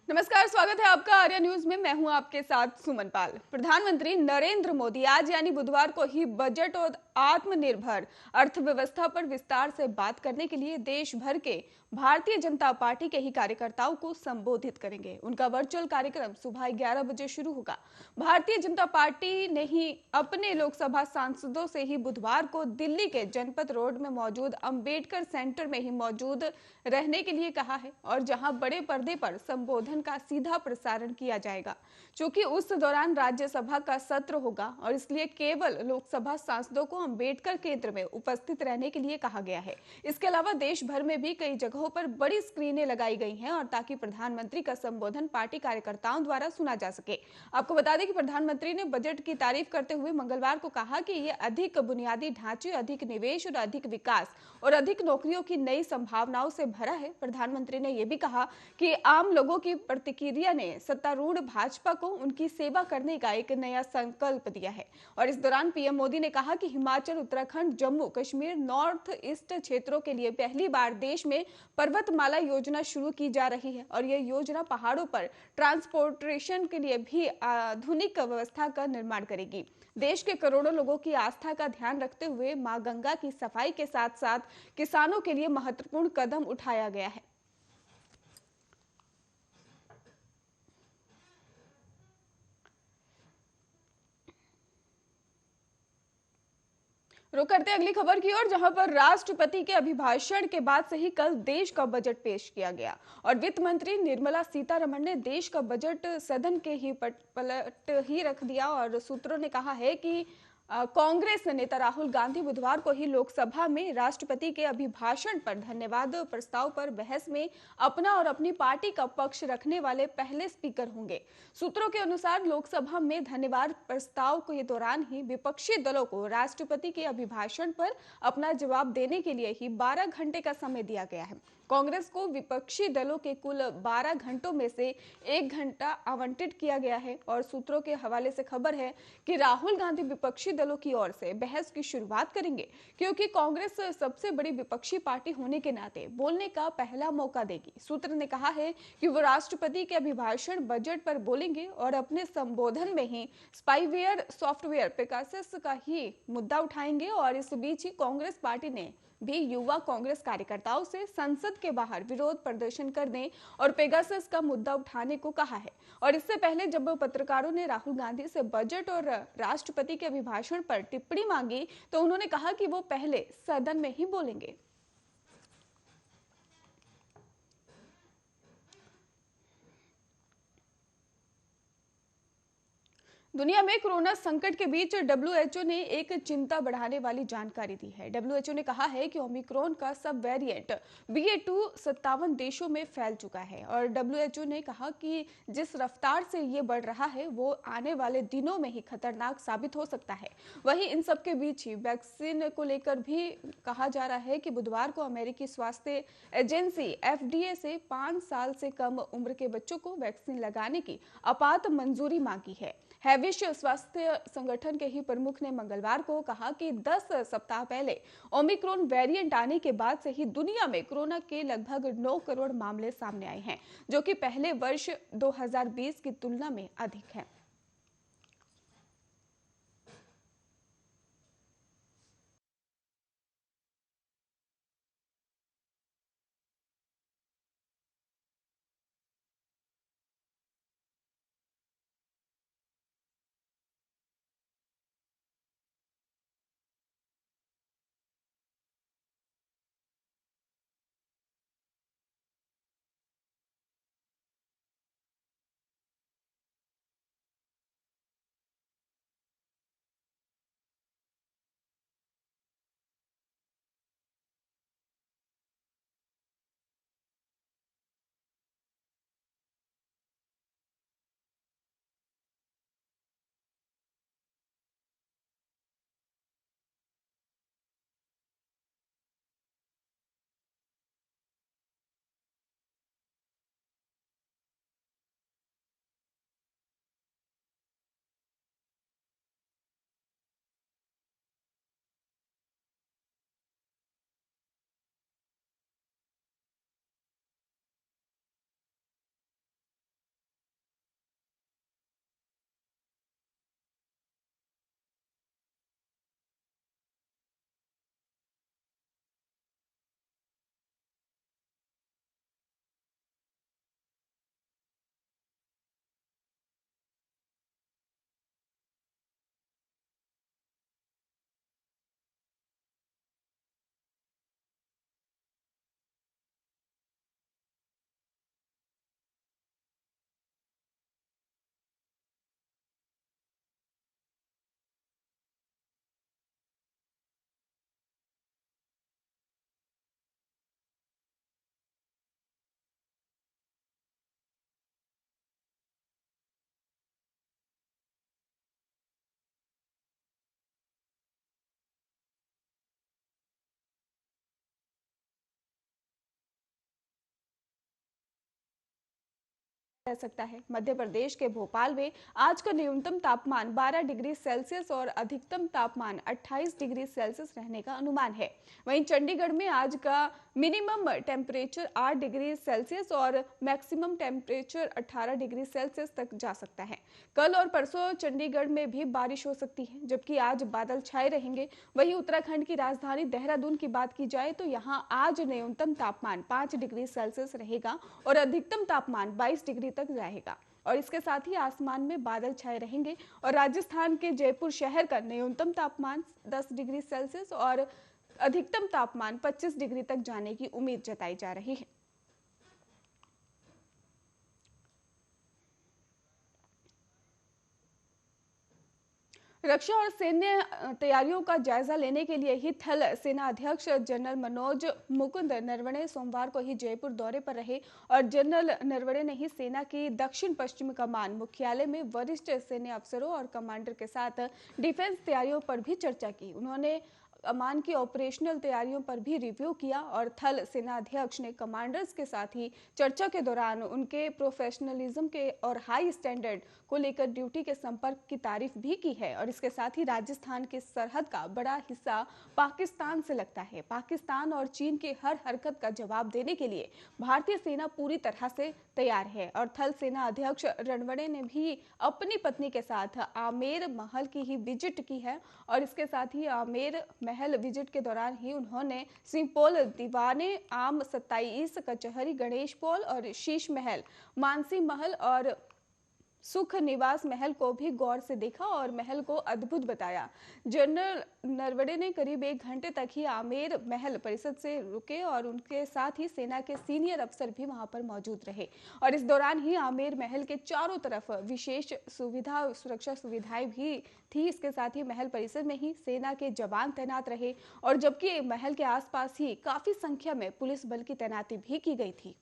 नमस्कार, स्वागत है आपका आर्या न्यूज में। मैं हूं आपके साथ सुमन पाल। प्रधानमंत्री नरेंद्र मोदी आज यानी बुधवार को ही बजट और आत्मनिर्भर अर्थव्यवस्था पर विस्तार से बात करने के लिए देश भर के भारतीय जनता पार्टी के ही कार्यकर्ताओं को संबोधित करेंगे। उनका वर्चुअल कार्यक्रम सुबह 11 बजे शुरू होगा। भारतीय जनता पार्टी ने ही अपने लोकसभा सांसदों से ही बुधवार को दिल्ली के जनपथ रोड में मौजूद अंबेडकर सेंटर में ही मौजूद रहने के लिए कहा है और जहां बड़े पर्दे पर संबोधन का सीधा प्रसारण किया जाएगा। चूंकि उस दौरान राज्यसभा का सत्र होगा और इसलिए केवल लोकसभा सांसदों को अंबेडकर केंद्र में उपस्थित रहने के लिए कहा गया है। इसके अलावा देश भर में भी कई जगहों पर बड़ी स्क्रीनें लगाई गई हैं और ताकि प्रधानमंत्री का संबोधन पार्टी कार्यकर्ताओं द्वारा सुना जा सके। आपको बता दें कि प्रधानमंत्री ने बजट की तारीफ करते हुए मंगलवार को कहा कि यह अधिक बुनियादी ढांचे, अधिक निवेश और अधिक विकास और अधिक नौकरियों की नई संभावनाओं से भरा है। प्रधानमंत्री ने यह भी कहा कि आम लोगों की प्रतिक्रिया ने सत्तारूढ़ भाजपा को उनकी सेवा करने का एक नया संकल्प दिया है। और इस दौरान पीएम मोदी ने कहा कि हिमाचल, उत्तराखंड, जम्मू कश्मीर, नॉर्थ ईस्ट क्षेत्रों के लिए पहली बार देश में पर्वतमाला योजना शुरू की जा रही है और यह योजना पहाड़ों पर ट्रांसपोर्टेशन के लिए भी आधुनिक व्यवस्था का निर्माण करेगी। देश के करोड़ों लोगों की आस्था का ध्यान रखते हुए मां गंगा की सफाई के साथ साथ किसानों के लिए महत्वपूर्ण कदम उठाया गया है। रुक करते हैं अगली खबर की ओर, जहां पर राष्ट्रपति के अभिभाषण के बाद से ही कल देश का बजट पेश किया गया और वित्त मंत्री निर्मला सीतारमण ने देश का बजट सदन के ही पलट ही रख दिया। और सूत्रों ने कहा है कि कांग्रेस नेता राहुल गांधी बुधवार को ही लोकसभा में राष्ट्रपति के अभिभाषण पर धन्यवाद प्रस्ताव पर बहस में अपना और अपनी पार्टी का पक्ष रखने वाले पहले स्पीकर होंगे। सूत्रों के अनुसार लोकसभा में धन्यवाद प्रस्ताव के दौरान ही विपक्षी दलों को राष्ट्रपति के अभिभाषण पर अपना जवाब देने के लिए ही 12 घंटे का समय दिया गया है। कांग्रेस को विपक्षी दलों के कुल 12 घंटों में से 1 घंटा आवंटित किया गया है और सूत्रों के हवाले से खबर है कि राहुल गांधी विपक्षी दलों की ओर से बहस की शुरुआत करेंगे, क्योंकि कांग्रेस सबसे बड़ी विपक्षी पार्टी होने के नाते बोलने का पहला मौका देगी। सूत्र ने कहा है कि वो राष्ट्रपति के अभिभाषण बजट पर बोलेंगे और अपने संबोधन में ही स्पाईवेयर सॉफ्टवेयर पेगासस का ही मुद्दा उठाएंगे। और इस बीच ही कांग्रेस पार्टी ने भी युवा कांग्रेस कार्यकर्ताओं से संसद के बाहर विरोध प्रदर्शन करने और पेगासस का मुद्दा उठाने को कहा है। और इससे पहले जब पत्रकारों ने राहुल गांधी से बजट और राष्ट्रपति के अभिभाषण पर टिप्पणी मांगी तो उन्होंने कहा कि वो पहले सदन में ही बोलेंगे। दुनिया में कोरोना संकट के बीच डब्ल्यूएचओ ने एक चिंता बढ़ाने वाली जानकारी दी है। डब्ल्यूएचओ ने कहा है कि ओमिक्रॉन का सब वेरिएंट BA.2 57 देशों में फैल चुका है और डब्ल्यूएचओ ने कहा कि जिस रफ्तार से ये बढ़ रहा है वो आने वाले दिनों में ही खतरनाक साबित हो सकता है। वहीं इन सब के बीच ही वैक्सीन को लेकर भी कहा जा रहा है कि बुधवार को अमेरिकी स्वास्थ्य एजेंसी FDA से 5 साल से कम उम्र के बच्चों को वैक्सीन लगाने की आपात मंजूरी मांगी है। विश्व स्वास्थ्य संगठन के ही प्रमुख ने मंगलवार को कहा कि 10 सप्ताह पहले ओमिक्रॉन वेरिएंट आने के बाद से ही दुनिया में कोरोना के लगभग 9 करोड़ मामले सामने आए हैं, जो कि पहले वर्ष 2020 की तुलना में अधिक है। रह सकता है। मध्य प्रदेश के भोपाल में आज का न्यूनतम तापमान 12 डिग्री सेल्सियस और अधिकतम तापमान 28 डिग्री सेल्सियस रहने का अनुमान है। वहीं चंडीगढ़ में आज का मिनिमम टेम्परेचर 8 डिग्री सेल्सियस और मैक्सिमम टेम्परेचर 18 डिग्री सेल्सियस तक जा सकता है। कल और परसों चंडीगढ़ में भी बारिश हो सकती है, जबकि आज बादल छाए रहेंगे। वहीं उत्तराखंड की राजधानी देहरादून की बात की जाए तो यहाँ आज न्यूनतम तापमान 5 डिग्री सेल्सियस रहेगा और अधिकतम तापमान 22 डिग्री तक रहेगा। और इसके साथ ही आसमान में बादल छाए रहेंगे और राजस्थान के जयपुर शहर का न्यूनतम तापमान 10 डिग्री सेल्सियस और अधिकतम तापमान 25 डिग्री तक जाने की उम्मीद जताई जा रही है। रक्षा और सैन्य तैयारियों का जायजा लेने के लिए ही थल सेना अध्यक्ष जनरल मनोज मुकुंद नरवणे सोमवार को ही जयपुर दौरे पर रहे और जनरल नरवणे ने ही सेना की दक्षिण पश्चिम कमान मुख्यालय में वरिष्ठ सैन्य अफसरों और कमांडर के साथ डिफेंस तैयारियों पर भी चर्चा की। उन्होंने कमान की ऑपरेशनल तैयारियों पर भी रिव्यू किया और थल सेना अध्यक्ष ने कमांडर्स के साथ ही चर्चा के दौरान उनके प्रोफेशनलिज्म के और हाई स्टैंडर्ड को लेकर ड्यूटी के संपर्क की तारीफ भी की है। और इसके साथ ही राजस्थान की सरहद का बड़ा हिस्सा पाकिस्तान से लगता है। पाकिस्तान और चीन की हर हरकत का जवाब देने के लिए भारतीय सेना पूरी तरह से तैयार है। और थल सेना अध्यक्ष रणवणे ने भी अपनी पत्नी के साथ आमेर महल की ही विजिट की है और इसके साथ ही आमेर महल विजिट के दौरान ही उन्होंने सिंहपोल दीवाने आम 27 कचहरी गणेश पोल और शीश महल मानसी महल और सुख निवास महल को भी गौर से देखा और महल को अद्भुत बताया। जनरल नरवणे ने करीब 1 घंटे तक ही आमेर महल परिसर से रुके और उनके साथ ही सेना के सीनियर अफसर भी वहां पर मौजूद रहे और इस दौरान ही आमेर महल के चारों तरफ विशेष सुरक्षा सुविधाएं भी थी। इसके साथ ही महल परिसर में ही सेना के जवान तैनात रहे और जबकि महल के आसपास ही काफी संख्या में पुलिस बल की तैनाती भी की गई थी।